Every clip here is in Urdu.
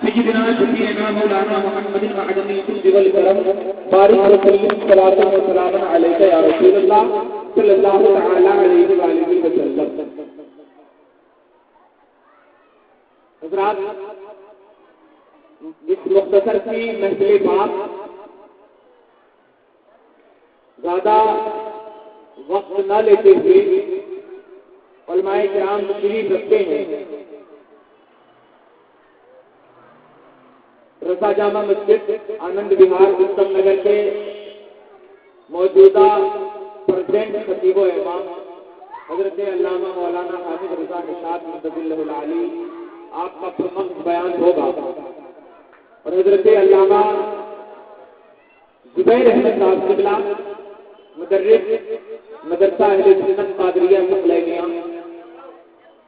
سيدنا شفيعنا مولانا محمد معدن الجود والكرم بارك وسلم صلاة وسلاما عليك يا رسول الله صلى الله تعالى عليه وآله وسلم. حضرات، اس مختصر کی محفل پاک زیادہ وقت نہ لیتے ہوئے علماء کرام تشریف رکھتے ہیں. رضا جامع مسجد آنند وہار اتم نگر کے موجودہ پریزیڈنٹ خطیب و امام حضرت علامہ مولانا حامد رضا نشاط مدد اللہ العالی آپ کا پرمخت بیان ہوگا اور حضرت علامہ زبیر احمد صاحب قبلہ مدرس مدرسہ اہل سنت قادریہ ثقلینیہ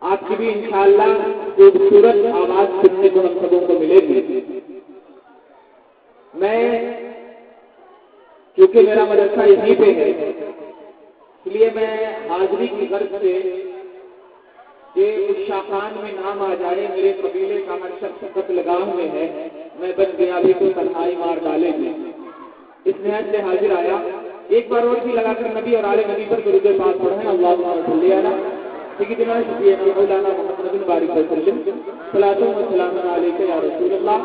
آپ کی بھی انشاءاللہ خوبصورت آواز سننے کو ہم سبوں کو ملے گی. میں کیونکہ میرا مدرسہ یہیں پہ ہے اس لیے میں حاضری کی غرض سے کہ اس شاخان میں نام آ جائے میرے قبیلے کا ہر شخص قتل گاہ میں ہے میں بن گیا بھی تو تنہائی مار ڈالے گی اس نہایت سے حاضر آیا. ایک بار اور بھی لگا کر نبی اور آل نبی پر درود پاک پڑھیں. اللہم صلی علی سیدنا شفیعنا مولانا محمد بارک وسلم صلاۃ و سلام علیک یا رسول اللہ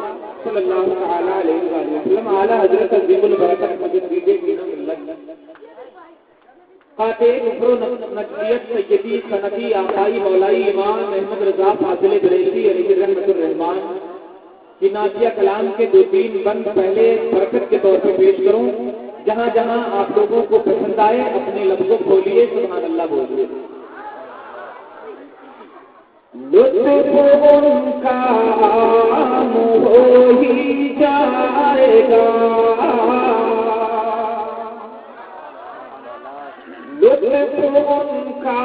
صلی اللہ تعالی علیہ وآلہ وسلم. اعلی حضرت عظیم البرکت مجدد دین ملت خاطر کفر و نجیت سیدی سندی آقائی مولائی امام محمد رضا فاضل بریلوی علیہ رحمۃ الرحمان کی نازیہ کلام کے 2-3 بند پہلے برکت کے طور پر پیش کروں. جہاں جہاں آپ لوگوں کو پسند آئے اپنے لفظوں کھولیے سبحان اللہ بولیے. لطف ان کا عام ہو ہی جائے گا لطف ان کا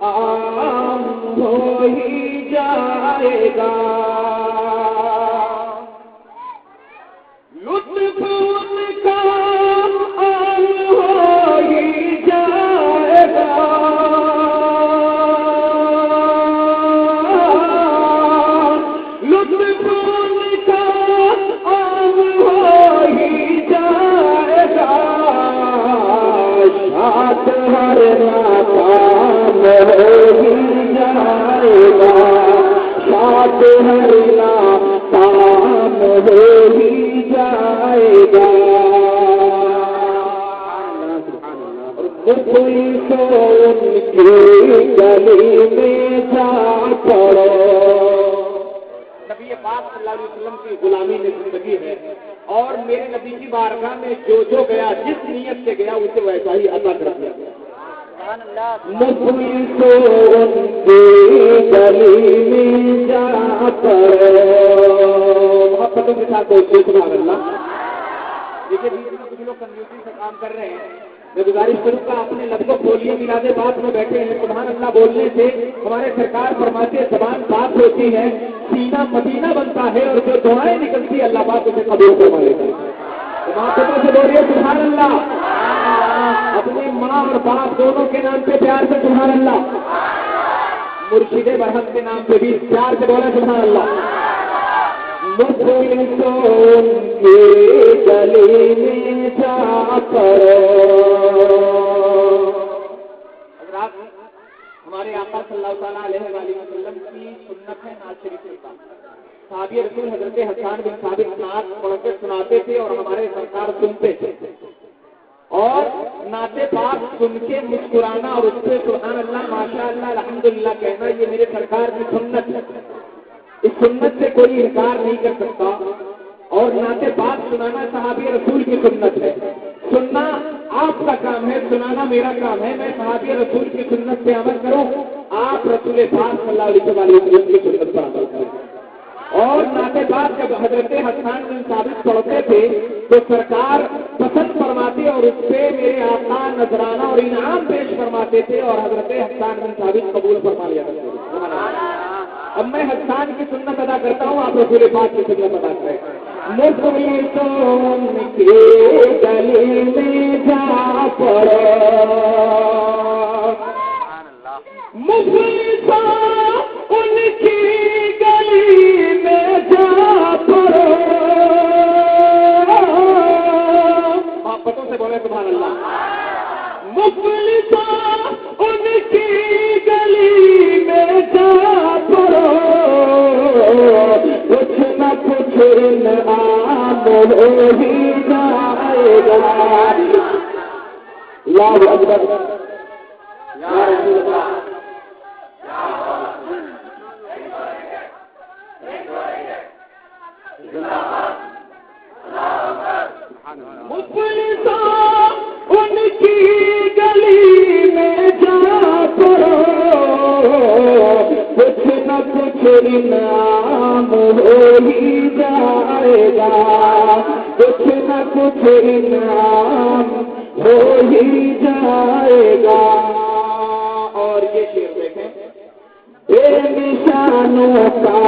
عام ہو ہی جائے گا لطف ان کا عام ہو ہی جائے گا لطف ان کا عام ہو ہی جائے گا شاد ہر ناکام ہو ہی جائے گا شاد ہر ناکام ہو ہی جائے گا. کوئی تو ان کی گلی میں جا پڑو. نبی پاک صلی اللہ علیہ وسلم کی غلامی میں زندگی ہے اور میرے نبی کی بارگاہ میں جو گیا جس نیت سے گیا اسے ویسا ہی عطا کر دیا. کوئی تو ان کی گلی میں جا پڑو. محبتوں کے ساتھ سبحان اللہ. دیکھیے کچھ لوگ کنفیوژن سے کام کر رہے ہیں. میں گزارش کروں گا اپنے لفظوں کھولیے. میلاد پاک میں بیٹھے ہیں سبحان اللہ بولنے سے ہمارے سرکار فرماتے زبان پاک ہوتی ہے سینہ مدینہ بنتا ہے اور جو دعائیں نکلتی ہے اللہ پاک اسے قبول فرما لیتا ہے. محبتوں سے بولیے سبحان اللہ. اپنی ماں اور باپ دونوں کے نام پہ پیار سے سبحان اللہ. مرشد برحق کے نام پہ بھی پیار سے بولا سبحان اللہ. گلی میں جا پڑو. حضرات ہمارے آقا صلی اللہ تعالیٰ علیہ وآلہ وسلم کی سنت ہے نعت شریف کے ساتھ. صحابی رسول حضرت حسان بن ثابت نعت پڑھ کے سناتے تھے اور ہمارے سرکار سنتے تھے اور نعت پاک سن کے مسکرانا اور اس پہ سبحان اللہ ماشاء اللہ الحمدللہ کہنا یہ میرے سرکار کی سنت ہے. اس سنت سے کوئی انکار نہیں کر سکتا اور نعت پاک سنانا صحابی رسول کی سنت ہے. سننا آپ کا کام ہے سنانا میرا کام ہے. میں صحابی رسول کی سنت پہ عمل کروں آپ رسول پاک صلی اللہ علیہ وسلم کی سنت پر عمل کریں. اور نعت پاک جب حضرت حسان بن ثابت پڑھتے تھے تو سرکار پسند فرماتے اور اس پہ میرے آقا نذرانہ اور انعام پیش فرماتے تھے اور حضرت حسان بن ثابت قبول فرما لیا کرتے تھے. اب میں حسان کی سنت ادا کرتا ہوں آپ رسول پاک کی سنت ادا کریں. مفلسون کی گلی میں جا پڑو مفلسون کی گلی میں جا ہو ہی جائے گا. اللہ اکبر یا رسول اللہ. ان کی گلی میں جا کرو کچھ نہ کچھ انعام ہو ہی جائے گا. کچھ نہ کچھ انعام ہو ہی جائے گا. اور یہ شعر دیکھیں بے نشانوں کا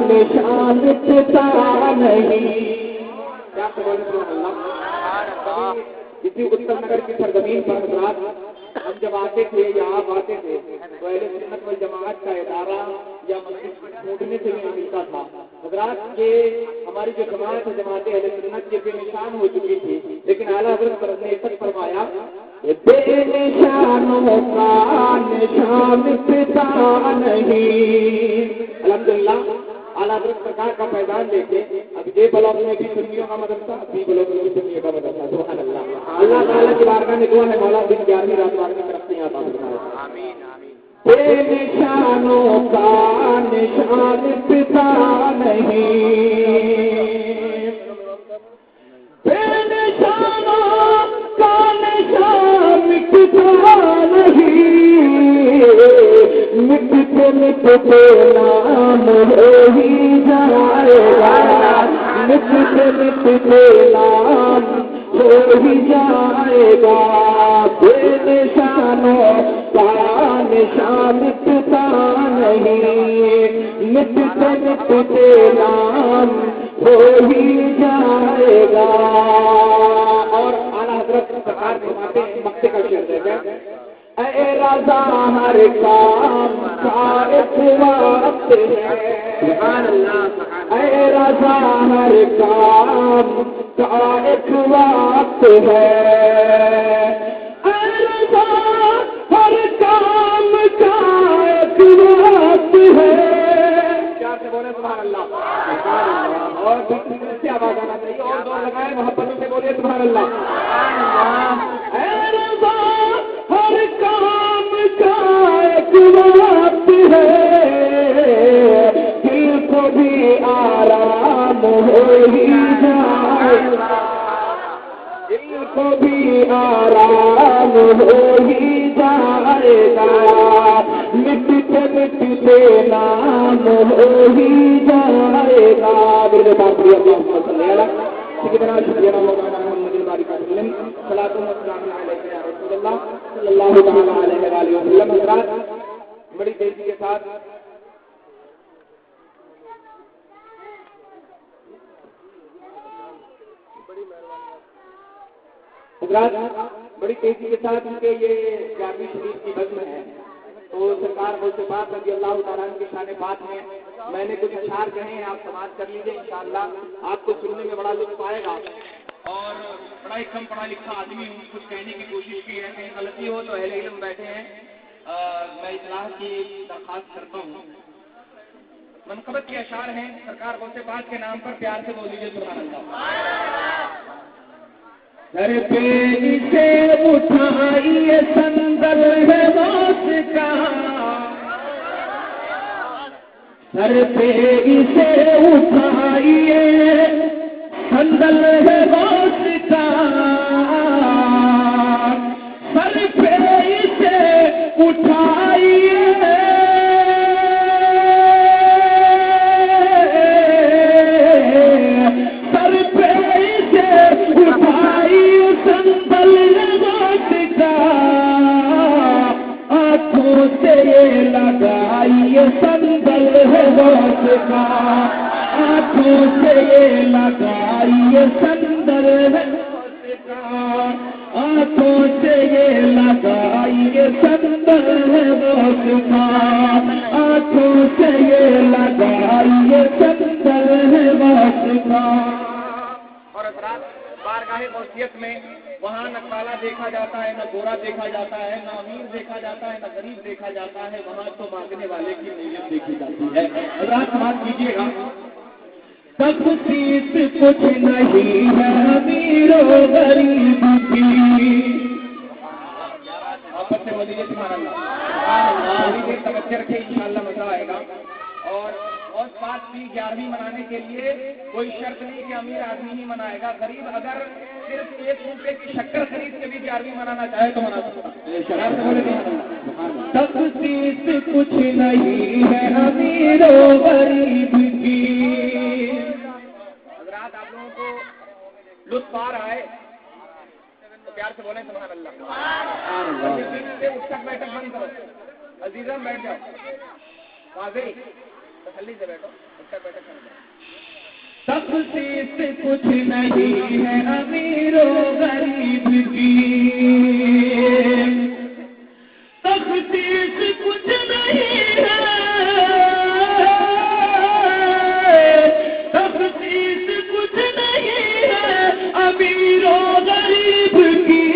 نشان پتا نہیں. کیا کسی اتر نگر کی سرزمین پر حضرات ہم جب آتے تھے یا آپ آتے تھے تو اہل سنت والجماعت کا ادارہ یا مسجد ٹوٹنے سے بھی ملتا تھا. حضرات یہ ہماری جو جماعت ہے جماعت اہل سنت یہ بے نشان ہو چکی تھی, لیکن اعلیٰ حضرت نے سچ فرمایا بے نشانوں کا نشان پتا نہیں. الحمدللہ اعلیٰ حضرت سرکار کا پیغام لے کے اب یہ بلاک میں بھی سنیوں کا مدرسہ, بی بلاک میں بھی سنیوں کا مدرسہ. سبحان اللہ. اللہ تعالیٰ کی بارگاہ میں دعا ہے مولا دن 11ویں رات والے میں رکھتے ہیں عطا فرمائے. آمین آمین. بے نشانوں کا نشان پتا نہیں. بے نشانوں کا نشان پتا نہیں. مٹتے مٹتے نام ہو ہی جائے گا. مٹتے مٹتے نام ہو ہی جائے گا. بے نشانوں کا نشان پتا نہیں. مٹتے مٹتے نام ہو ہی جائے گا. اور اعلیٰ حضرت سرکار فرماتے ہیں مکے کا شعر دیکھیں اے رضا ہر کام کا ایک وقت ہے. سبحان اللہ. اے رضا ہر کام کا ایک وقت ہے. اے رضا ہر کام کا ایک وقت ہے. کیا سے بولے سبحان اللہ. اور سے آواز آنا چاہیے اور دور لگائے محبت سے بولے سبحان اللہ. اے رضا ہر کام کا ایک وقت ہے. دل کو بھی آرام ہو ہی جائے گا. دل کو بھی آرام ہو ہی جائے گا. مٹتے مٹتے نام ہو ہی جائے گا. میرے پاس بھی اللہ صلی اللہ کتنا شکریہ مولانا محمد الباری کا وسلم صلاۃ و سلام علیہ یا رسول اللہ صلی اللہ تعالی علیہ وآلہ وسلم. حضرات بڑی تیزی کے ساتھ کیونکہ یہ 11ویں شریف کی بزم ہے تو سرکار غوث پاک رضی اللہ تعالیٰ عنہ کی شان بات میں نے کچھ اشعار کہے ہیں, آپ سماعت کر لیجیے. انشاءاللہ آپ کو سننے میں بڑا لطف آئے گا. اور بڑا ہی کم پڑھا لکھا آدمی ہوں, کچھ کہنے کی کوشش کی ہے, کہیں غلطی ہو تو اہل علم بیٹھے ہیں, میں اصلاح کی درخواست کرتا ہوں. منقبت کے اشعار ہیں سرکار غوث پاک کے نام پر, پیار سے بول لیجیے سبحان اللہ. سر پہ سے اٹھائیے سندل ہے موت کا. سر پہ سے اٹھائیے سندل ہے موت کا. سر پہ سے اٹھائیے لگائیے سندل ہے وقت کا. آنکھوں سے یہ لگائیے سندل ہے وقت کا. آنکھوں سے یہ لگائیے سندل ہے وقت کا. آنکھوں سے یہ لگائیے سندل ہے وقت کا. اور حضرات بارگاہ غوثیت میں وہاں نہ کالا دیکھا جاتا ہے, نہ گورا دیکھا جاتا ہے, نہ امیر دیکھا جاتا ہے, نہ غریب دیکھا جاتا ہے. وہاں تو مانگنے والے کی نیت دیکھی جاتی ہے. حضرات سماعت کیجیے گا. تخصیص کچھ نہیں ہے امیر و غریب کی. محبت سے بولیے سبحان اللہ. تھوڑی دیر توجہ رکھیں انشاءاللہ مزہ آئے گا. اور بات بھی 11ویں منانے کے لیے کوئی شرط نہیں کہ امیر آدمی ہی منائے گا. غریب اگر صرف 1 روپے کی شکر خرید کے بھی 11ویں منانا چاہے تو منا سکتا ہے. تخصیص کچھ نہیں ہے امیر و غریب کی. حضرات آپ لوگوں کو لطف آ رہا ہے تو پیار سے بولیں سبحان اللہ. اٹھ تک بیٹھک بند کرو. عزیزم بیٹھ جاؤ. واضح تسلی سے بیٹھو. اٹھ تک بیٹھک بند کرو. تخصیص کچھ نہیں ہے امیر و غریب کی. تخصیص کچھ نہیں ہے. تخصیص کچھ نہیں ہے امیر و غریب کی.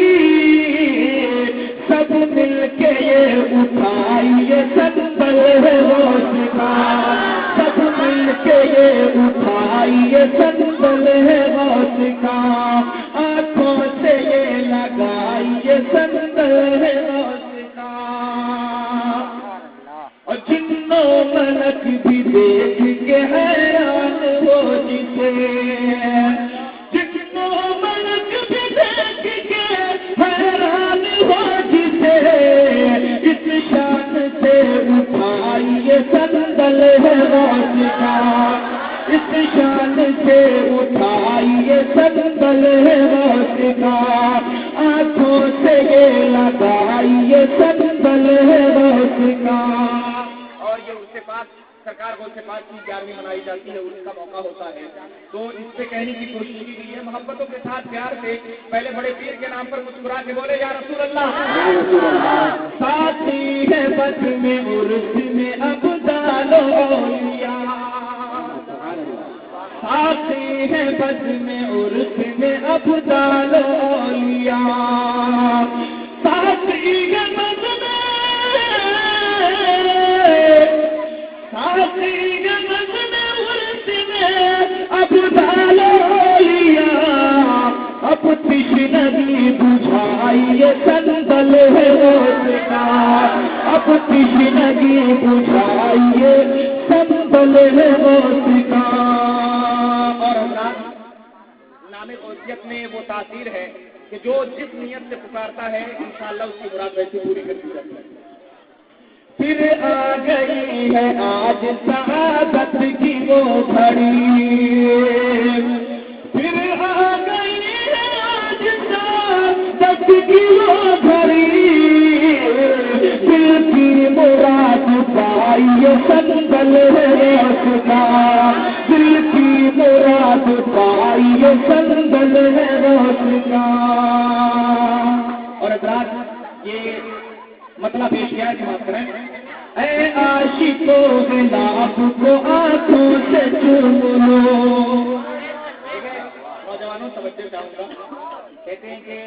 سب مل کے یہ اٹھائیے سنبھل ہے روز کا. سب مل کے یہ اٹھائیے سنبھل ہے روز کا. آنکھوں سے یہ لگائیے سنبھل ہے روز کا. اور جنوں ملک بھی دیکھ کے حیران ہو جسے. جنوں ملک بھی دیکھ کے حیران ہو جسے. اس شان سے اٹھائیے سنبھل ہے روز کا. اس شان سے اٹھائیے سنبھل ہے روز کا. آنکھوں سے یہ لگائیے سنبھل ہے روز کا. اور یہ اس سے پاک سرکار کو سے پاک کی 11ویں منائی جاتی ہے. اس کا موقع ہوتا ہے تو اس سے کہنے کی کوشش کی گئی ہے محبتوں کے ساتھ پیار سے. پہلے بڑے پیر کے نام پر مسکرا کے بولے یا رسول اللہ. ساتھی ہے بس میں عرس میں ابدال اولیاء. ساتھی ہے بس میں عرس میں ابدال اولیاء. ساتھی ہے بس میں عرس میں ابدال اولیاء. اب تشنگی بجھائیے سنبھل ہے روز کا. اب تشنگی بجھائیے سنبھل ہے روز کا. اور نام قدسیت میں وہ تاثیر ہے کہ جو جس نیت سے پکارتا ہے انشاءاللہ اس کی مراد ویسی پوری کر دی جاتی ہے. پھر آ گئی ہے آج سعادت کی وہ گھڑی. پھر آ گئی ہے آج سعادت کی وہ گھڑی. دل کی مراد پائیے سنبھل ہے روز کا. دل کی مراد پائیے سنبھل ہے روز کا. اور حضرات یہ مطلب پیش کیا ہے کہ بات کریں. اے عاشقوں غلاف کو آنکھوں سے چوم لو. نوجوانوں توجہ چاہوں گا. کہتے ہیں کہ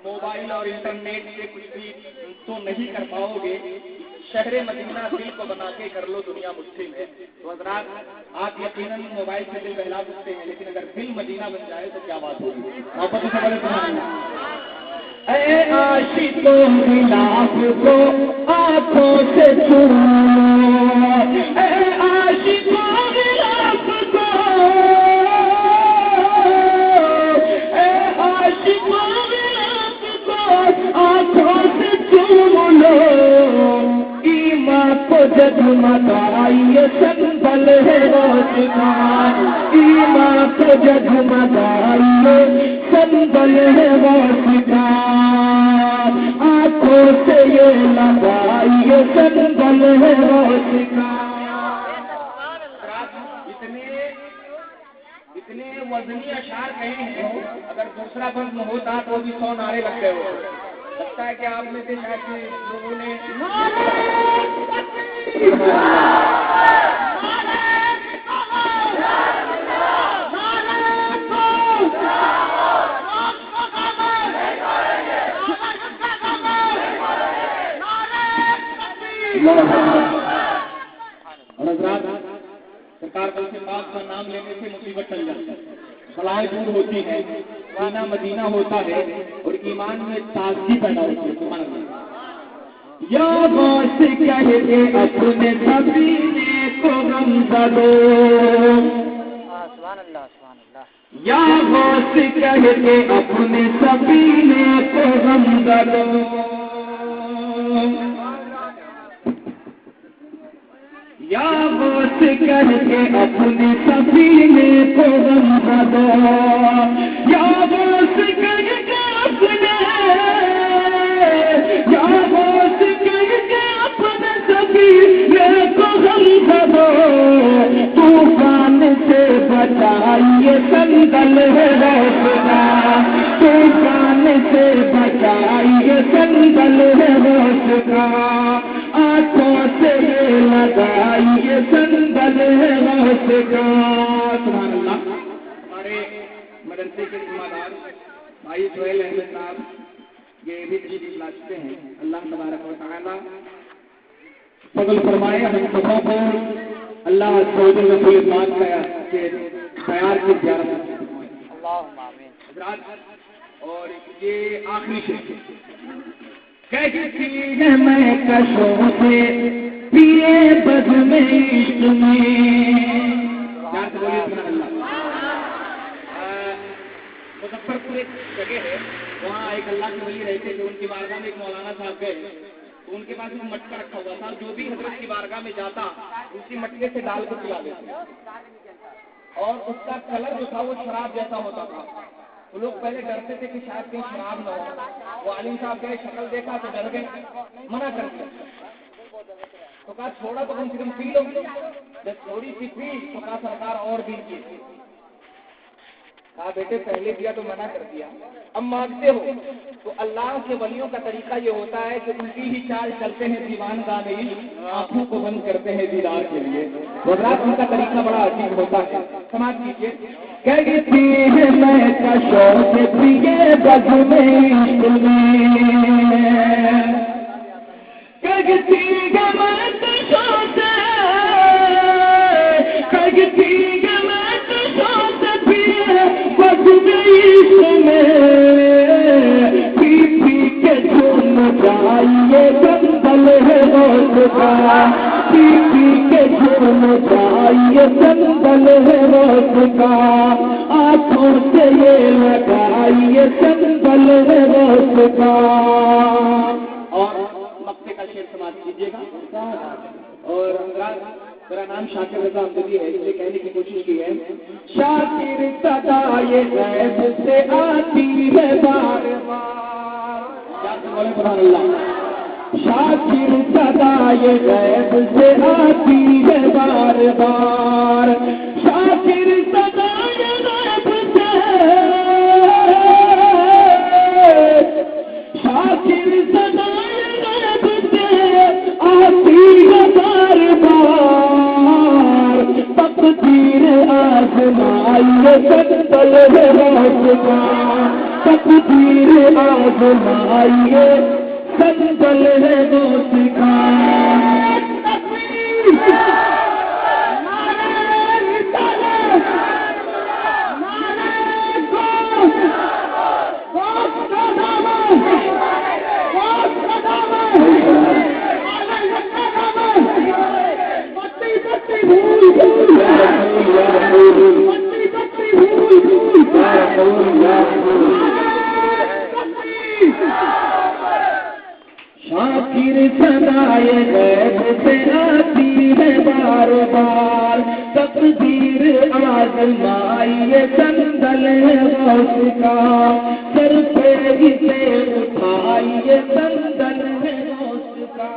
موبائل اور انٹرنیٹ سے کچھ بھی تو نہیں کر پاؤ گے. شہر مدینہ دل کو بنا کے کر لو دنیا مٹھی میں. تو حضرات آپ یقیناً موبائل سے دل بہلا سکتے ہیں لیکن اگر دل مدینہ بن جائے تو کیا بات ہوگی. محبت سے بڑے اے عاشقوں غلاف کو آنکھوں سے چوم. اے عاشقوں غلاف کو. اے عاشقوں غلاف کو آنکھوں سے چوم لو. ایمان کو جگمگائیے سنبھل ہے روز کا. ایمان کو جگمگائیے سنبھل ہے روز کا. آنکھوں سے یہ لگائیے سنبھل ہے روز کا. اتنے وزنی اشعار کہیں ہیں. اگر دوسرا بند ہوتا تو بھی 100 نعرے لگتے ہو. لگتا ہے کہ آپ میں سے شاید لوگوں نے سرکار کو سے پاک کا نام لینے سے مصیبت ٹل جاتی ہے، بلائیں دور ہوتی ہے، سینہ مدینہ ہوتا ہے اور ایمان میں تازگی پیدا ہوتی ہے. سبحان اللہ. یا غوث کہہ کے اپنے سفینے کو غم زدو، سبحان اللہ سبحان اللہ. یا غوث کہہ کے اپنے سفینے کو غم زدو، یا غوث کہہ کے اپنے سفینے کو غم زدو، یا غوث کہہ کے اپنے، یا غوث کہہ کے اپنے سفینے کو غم زدو، طوفان سے بچائیے سنگل ہے روشنا، طوفان سے بچائیے سنگل ہے روشنا، آنکھوں سے یہ لگائیے سنگل ہے روشنا. سبحان اللہ. ہمارے مدرسے کے ذمہ دار بھائی سہیل احمد صاحب یہ بھی تشریف لا چکے ہیں. اللہ تبارک و تعالیٰ فضل فرمائے ہم سبوں کو اللہ سعود رسول پاک کے پیار کی زیارت فرمائے. اللہم آمین. حضرات اور یہ آخری شعر کہتی ہے میں کشوں سے پیے بد میں عشق میں، پیار سے بولیے سبحان اللہ. مظفر پور ایک جگہ ہے، وہاں ایک اللہ کے ولی رہتے تھے. ان کی بارگاہ میں ایک مولانا صاحب گئے تو ان کے پاس ایک مٹکا رکھا ہوا تھا. جو بھی حضرت کی بارگاہ میں جاتا اسی مٹکے سے ڈال کے پلا دیتے اور اس کا کلر جو تھا وہ شراب جیسا ہوتا تھا. وہ لوگ پہلے ڈرتے تھے کہ شاید کہیں شراب نہ ہو. وہ عالم صاحب گئے، شکل دیکھا تو ڈر گئے، منع کر دیا. تو کہا چھوڑا تو کم سے کم پی لو. جب تھوڑی سی پی تو کہا سرکار اور بھی کی. کہا بیٹے پہلے دیا تو منع کر دیا، اب مانگتے ہو. تو اللہ کے ولیوں کا طریقہ یہ ہوتا ہے کہ ان کی ہی چال چلتے ہیں دیوان گانے، آنکھوں کو بند کرتے ہیں دیدار کے لیے. حضرات ان کا طریقہ بڑا عجیب ہوتا ہے. سماعت کیجیے. کہتی ہے میں کشوں سے پیے بد میں عشق میں، کہتی ہے میں کشوں سے، کہتی ہے میں کشوں سے پیے بد میں عشق میں، پی پی کے جھوم جائیے سنبھل ہے روز کا، پی پی کے جھوم جائیے سنبھل ہے روز کا، آنکھوں سے یہ لگائیے سنبھل ہے روز کا. اور مکے کا شعر سماعت کیجیے گا. اور میرا نام شاکر رضا امجدی ہے، اسے کہنے کی کوشش کی ہے. شاکر صدا یہ غیب سے آتی ہے بار بار، سبحان اللہ. شاکر صدا یہ غیب سے آتی ہے بار بار، شاکر صدا یہ غیب سے، شاکر صدا یہ غیب سے آتی ہے بار بار، تقدیر آزمائیے سنبھل ہے روز کا، تقدیر آزمائیے سنبھل ہے روز کا. شاکر صدائے غیب سے آتی ہے بار بار، تقدیر آزمائیے سنبھل ہے غوث کا، سر پہ اسے اٹھائیے سنبھل ہے غوث کا.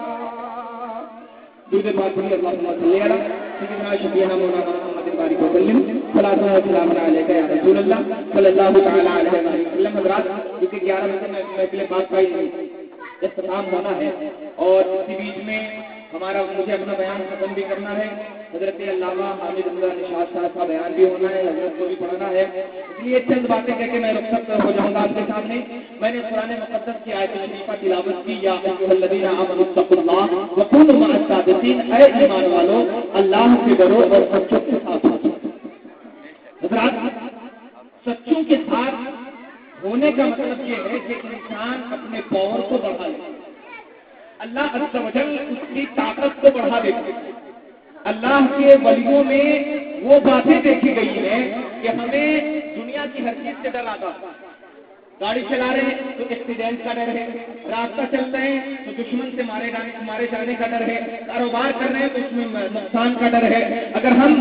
درود پاک پڑھیے. اللہم صلی علی سیدنا شفیعنا مولانا محمد بارک وسلم. صلاۃ و سلام علیک یا رسول اللہ صلی اللہ تعالی علیہ وسلم. حضرات کیونکہ 11 بجے محفل پاک کا اختتام ہونا ہے اور اسی بیچ میں ہمارا مجھے اپنا بیان ختم بھی کرنا ہے، حضرت علامہ حامد اللہ نشاط صاحب کا بیان بھی ہونا ہے، حضرت کو بھی پڑھنا ہے، اس لیے چند باتیں کہہ کے میں رخصت ہو جاؤں گا آپ کے سامنے۔ میں نے قرآن مقدس کی آیت شریفہ تلاوت کی، یا ایھا الذین آمنوا اتقوا اللہ وکونوا مع الصادقین، اے ایمان والو اللہ سے ڈرو اور سچوں کے ساتھ ہو۔ حضرات، سچوں کے ساتھ ہونے کا مطلب یہ ہے کہ انسان اپنے پاور کو بڑھا لے، اللہ عز و جل اس کی طاقت کو بڑھا دیتے ہیں۔ اللہ کے ولیوں میں وہ باتیں دیکھی گئی ہیں کہ ہمیں دنیا کی ہر چیز سے ڈر آتا ہے۔ گاڑی چلا رہے ہیں تو ایکسیڈنٹ کا ڈر ہے، راستہ چل رہے ہیں تو دشمن سے مارے جانے کا ڈر ہے، کاروبار کر رہے ہیں تو اس میں نقصان کا ڈر ہے، اگر ہم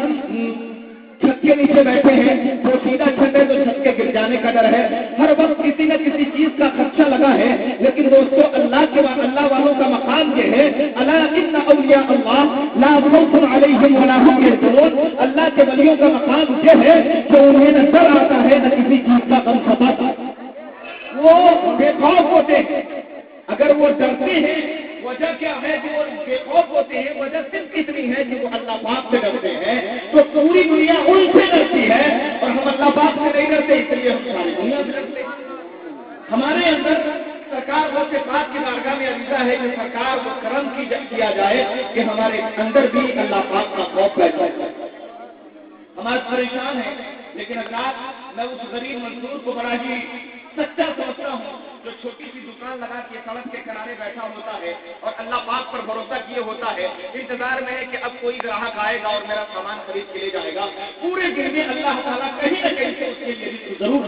چھت کے نیچے بیٹھے ہیں تو سیدھا چھت ہے تو چھت کے گر جانے کا ڈر ہے، ہر وقت کسی نہ کسی چیز کا خدشہ لگا ہے۔ لیکن دوستو، اللہ والوں کا مقام یہ ہے، الا ان اولیاء اللہ لا خوف علیہم ولا هم یحزنون، اللہ کے ولیوں کا مقام یہ ہے کہ انہیں نہ ڈر آتا ہے نہ کسی چیز کا غم ستاتا ہے، وہ بے خوف ہوتے ہیں۔ اگر وہ ڈرتے ہیں وجہ کیا ہے کہ وہ بے خوف ہوتے ہیں؟ وجہ صرف اتنی ہے کہ وہ اللہ پاک سے ڈرتے ہیں، تو پوری دنیا ان سے ڈرتی ہے اور ہم اللہ پاک سے نہیں ڈرتے، اس لیے ہم ساری دنیا سے ڈرتے ہیں۔ ہمارے اندر سرکار وہ صفات کی بارگاہ میں عریضہ ہے کہ سرکار کو کرم کیا جائے کہ ہمارے اندر بھی اللہ پاک کا خوف پیدا ہو۔ ہمارے پریشان ہیں، لیکن حضرات میں اس غریب مزدور کو بڑا ہی سچا سمجھتا ہوں جو چھوٹی سی دکان لگا کے سڑک کے کنارے بیٹھا ہوتا ہے اور اللہ پاک پر بھروسہ کیے ہوتا ہے، انتظار میں ہے کہ اب کوئی گراہک آئے گا اور میرا سامان خرید کے لے جائے گا۔ پورے دن میں اللہ تعالیٰ کہیں نہ کہیں سے اس کے لیے رزق ضرور،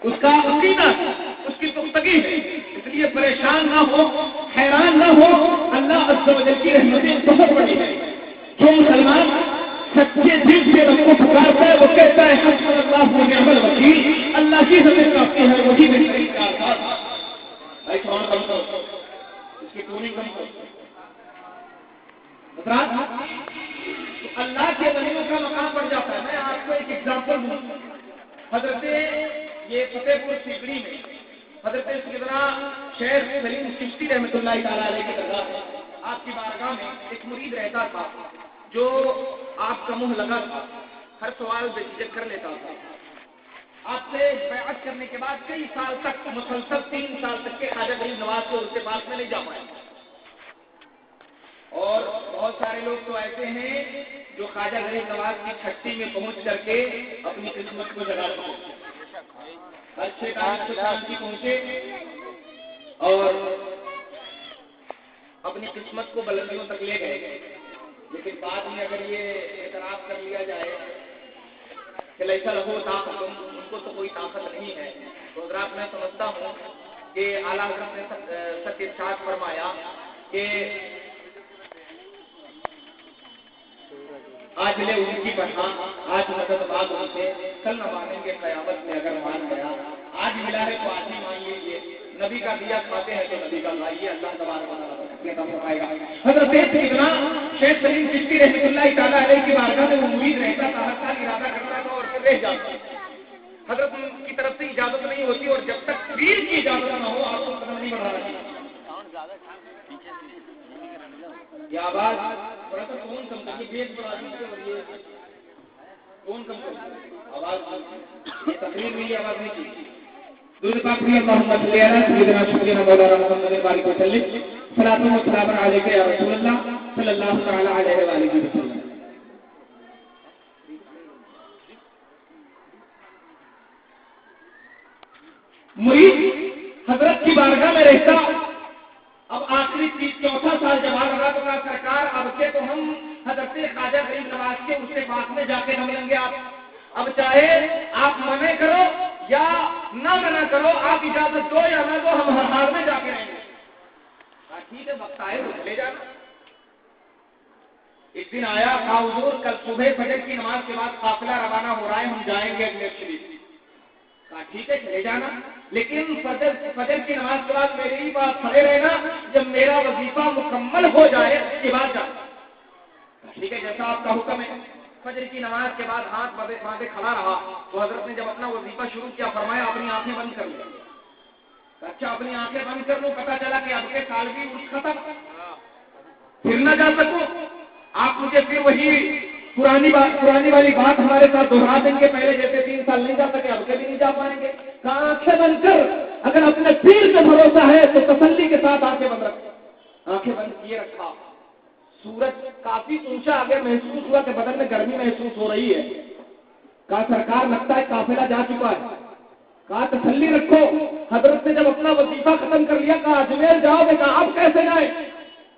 اس کا عقیدہ، اس کی پختگی ہے، اس لیے پریشان نہ ہو، حیران نہ ہو، اللہ عز و جل کی رحمتیں بہت بڑی ہے۔ جو مسلمان سچے دل سے رب کو پکارتا ہے وہ کہتا ہے حسبنا اللہ و نعم الوکیل، اللہ کی ہمیں کافی ہے، وہی میری کارساز۔ بھائی سوال کم کرو، اس کی ٹوننگ کم کرو۔ تو اللہ کے ولیوں کا مقام بڑھ جاتا ہے۔ میں آپ کو ایک ایگزامپل دوں، حضرت یہ فتح پور سیکڑی میں حضرت سیدنا شیخ سلیم چشتی رحمۃ اللہ تعالیٰ علیہ کی درگاہ ہے، آپ کی بارگاہ میں ایک مرید رہتا تھا جو آپ کا منہ لگا تھا، ہر سوال بے جھجک کر لیتا تھا۔ آپ سے بیعت کرنے کے بعد کئی سال تک، مسلسل 3 سال تک کے خواجہ غریب نواز کو اس کے پاس میں نہیں جا پائے۔ اور بہت سارے لوگ تو ایسے ہیں جو خواجہ غریب نواز کی چھٹی میں پہنچ کر کے اپنی قسمت کو جگاتے ہیں، اچھے کام سے شانتی پہنچے اور اپنی قسمت کو بلندیوں تک لے گئے، لیکن بعد میں اگر یہ اعتراف کر لیا جائے کہ لیسا لہو طاقت، ان کو تو کوئی طاقت نہیں ہے، تو حضرات میں سمجھتا ہوں کہ اعلیٰ حضرت نے سچ ارشاد فرمایا کہ آج لے ان کی پٹھان، آج مدد باد ان سے، کل نہ مانیں گے قیامت میں اگر مان گیا، آج ملا ہے تو آج ہی مان لیجیے، نبی کا دیا کھاتے ہیں تو نبی کا لائیے، اللہ تبارک و تعالیٰ اپنے کام فرمائے گا۔ حضرت سیدنا شیخ سلیم چشتی رحمۃ اللہ تعالیٰ علیہ کی بارگاہ میں وہ مرید رہتا تھا، ہر سال ارادہ کرتا تھا اور پھر رہ جاتا۔ حضرت کی طرف سے اجازت نہیں ہوتی اور جب تک پیر کی اجازت نہ ہو آپ کو قدم نہیں بڑھانا چاہیے۔ یہ آواز تھوڑا سا کون کم کر کے بیچ بڑھا دیجیے، کون کم کر آواز، تقریر میں یہ آواز نہیں کی۔ درود پاک پڑھیے، اللہم صلی علی سیدنا شفیعنا مولانا محمد بارک وسلم، صلاۃ و سلام علیک یا رسول اللہ صلی اللہ تعالی علیہ وآلہ وسلم۔ مرید حضرت کی بارگاہ میں رہتا، اب آخری 4تھا سال جب آ رہا تو کہا سرکار اب سے تو ہم حضرت خواجہ غریب نواز کے اس کے پاس میں جا کے نہ ملیں گے، آپ اب چاہے آپ منع کرو یا نہ منع کرو، آپ اجازت دو یا نہ دو، ہم ہر حال میں جا کے رہیں گے۔ ٹھیک ہے، وقت آئے تو چلے جانا۔ ایک دن آیا، کہا حضور کل صبح فجر کی نماز کے بعد قافلہ روانہ ہو رہا ہے، ہم جائیں گے اجمیر شریف۔ کہا ٹھیک ہے چلے جانا، لیکن فجر کی نماز کے بعد میری بات کھڑے رہنا، جب میرا وظیفہ مکمل ہو جائے اس کے بعد جانا۔ ٹھیک ہے جیسا آپ کا حکم ہے۔ فجر کی نماز کے بعد ہاتھ باندھے کھڑا رہا تو حضرت نے جب اپنا وظیفہ شروع کیا فرمایا اپنی آنکھیں بند کر لیا۔ اچھا اپنی آنکھیں بند کر لو، پتا چلا کہ اب کے سال بھی عرس ختم، پھر نہ جا سکو، آپ مجھے پھر وہی پرانی والی بات ہمارے ساتھ دہرا دیں گے، پہلے جیسے 3 سال نہیں جا سکے اب کے بھی نہیں جا پائیں گے. کہاں آنکھیں بند کر، اگر اپنے پیر پہ بھروسہ ہے تو تسلی کے ساتھ آنکھیں بند رکھ. آنکھیں بند کیے رکھا، سورج کافی اونچا آگے محسوس ہوا کہ بدن میں گرمی محسوس ہو رہی ہے. کہا سرکار لگتا ہے قافلہ جا چکا ہے. کہا تسلی رکھو. حضرت نے جب اپنا وظیفہ ختم کر لیا کہا اجمیر جاؤ گے؟ کہا آپ کیسے جائیں،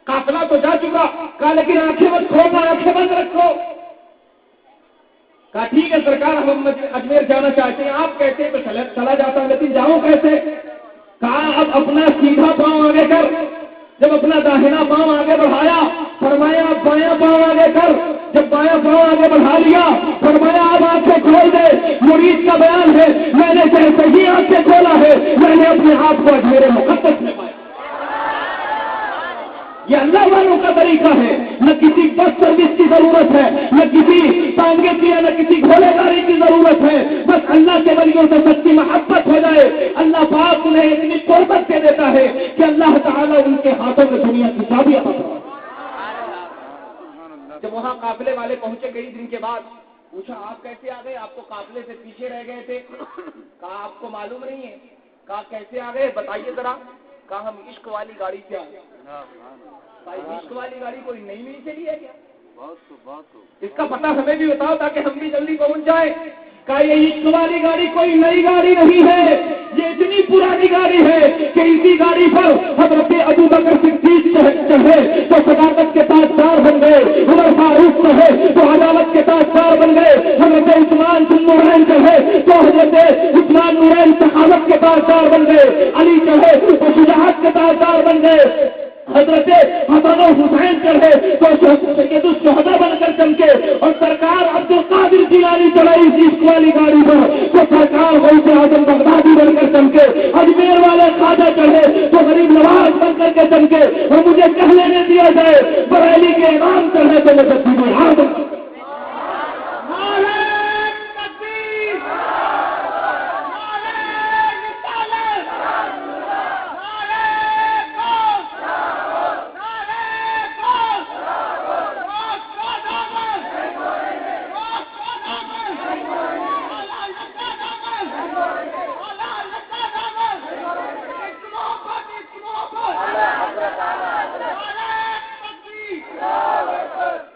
قافلہ تو جا چکا. کہا لیکن آنکھیں مت کھولنا، آنکھیں بند رکھو. کہا ٹھیک ہے سرکار ہم اجمیر جانا چاہتے ہیں، آپ کہتے ہیں تو چلا جاتا ہوں، لیکن جاؤں کیسے؟ کہا اب اپنا سیدھا پاؤں آگے کر. جب اپنا داہنا پاؤں آگے بڑھایا فرمایا اب بایاں پاؤں آگے کر. جب بایاں پاؤں آگے بڑھا لیا فرمایا اب آنکھیں کھول دے. مرید کا بیان ہے میں نے جیسے ہی آنکھیں کھولا ہے میں نے اپنے آپ کو اجمیر مقدس میں پایا. یہ اللہ والوں کا طریقہ ہے. نہ کسی بس سروس کی ضرورت ہے، نہ کسی ٹانگے کی، نہ کسی گھوڑے گاڑی کی ضرورت ہے. بس اللہ کے ولیوں سے سچی محبت ہو جائے. اللہ پاک انہیں اتنی قربت دے دیتا ہے کہ اللہ تعالیٰ ان کے ہاتھوں میں دنیا کی چابی عطا کرتا ہے. جب وہاں قافلے والے پہنچے کئی دن کے بعد پوچھا آپ کیسے آ گئے؟ آپ کو قافلے سے پیچھے رہ گئے تھے. کہا آپ کو معلوم نہیں ہے. کہا کیسے آ گئے بتائیے ذرا. کہا ہم عشق والی گاڑی سے آ گئے. عشق والی گاڑی کوئی نئی نہیں چلی ہے کیا؟ اس کا پتہ ہمیں بھی بتاؤ تاکہ ہم بھی جلدی پہنچ جائیں. کہا یہ عشق والی گاڑی کوئی نئی گاڑی نہیں ہے، یہ اتنی پرانی گاڑی ہے کہ اسی گاڑی پر حضرت ابو بکر صدیق چڑھے تو صداقت کے تاجدار بن گئے، عمر فاروق چڑھے تو عدالت کے تاجدار بن گئے، حضرت عثمان نورین چڑھے تو حضرت عثمان نورین سخاوت کے تاجدار بن گئے، علی چڑھے تو شجاعت کے تاجدار بن گئے، حضرت حسن و حسین چڑھے تو سید الشہداء بن کر چمکے. اور سرکار عبد القادر جیلانی چڑھائی عشق والی گاڑی پر تو سرکار غوث اعظم بغدادی بن کر چمکے. اجمیر والے خواجہ چڑھے تو غریب نواز بن کر کے چمکے. اور مجھے کہنے نہ دیا جائے بریلی کے امام چڑھے تو مجھے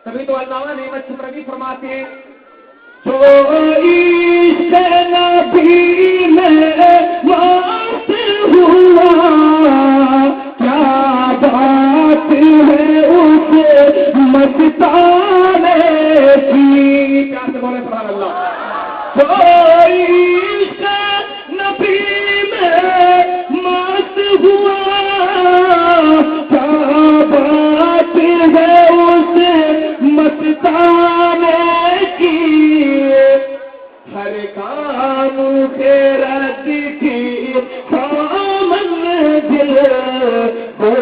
تبھی تو علامہ نعمت سپروی فرماتے ہیں جو عشق نبی میں مست ہوا کیا بات ہے اس مستانے کی. پیار سے بولے سبحان اللہ. جو عشق نبی میں مست ہوا کیا بات ہے مستانے کی. ہر کام خیرت کی خامن دل کو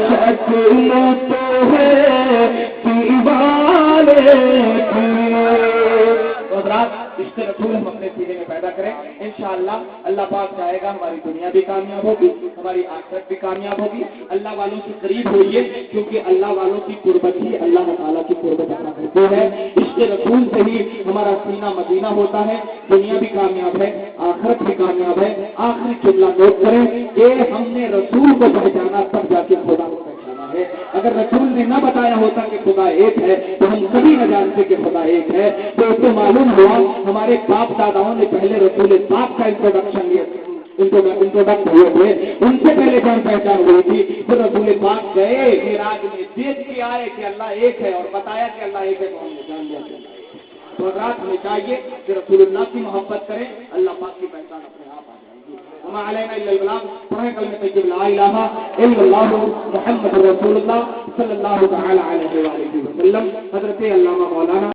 شک تو ہے دیوانے کی. عشق رسول ہم اپنے سینے میں پیدا کریں انشاءاللہ. اللہ پاک چاہے گا ہماری دنیا بھی کامیاب ہوگی، ہماری آخرت بھی کامیاب ہوگی. اللہ والوں سے قریب ہوئیے کیونکہ اللہ والوں کی قربت ہی اللہ تعالیٰ کی قربت عطا کرتے ہیں. عشق رسول سے ہی ہمارا سینہ مدینہ ہوتا ہے. دنیا بھی کامیاب ہے، آخرت بھی کامیاب ہے. آخری جملہ نوٹ کریں کہ ہم نے رسول کو پہچانا تب جا کے خدا کو پہچانا ہے. اگر رسول نے نہ بتایا ہوتا کہ خدا ایک ہے تو ہم کبھی نہ جانتے کہ خدا ایک ہے. تو اس سے معلوم ہوا ہمارے باپ داداؤں نے پہلے رسول پاک کا انٹروڈکشن لیا، انٹروڈکٹ ہوئے تھے، ان سے پہلے جان پہچان ہوئی تھی. پھر رسول پاک گئے معراج میں دیکھ کے آئے کہ اللہ ایک ہے اور بتایا کہ اللہ ایک ہے تو ہم نے جان لیا کہ اللہ ایک ہے. تو رات ہمیں چاہیے کہ رسول اللہ کی محبت کریں، اللہ پاک کی پہچان اپنے آپ آ جائے گی. وما علینا الا البلاغ. پڑھیں کلمہ طیب لا الہ الا اللہ محمد رسول اللہ صلی اللہ تعالی علیہ وآلہ وسلم. حضرت علامہ مولانا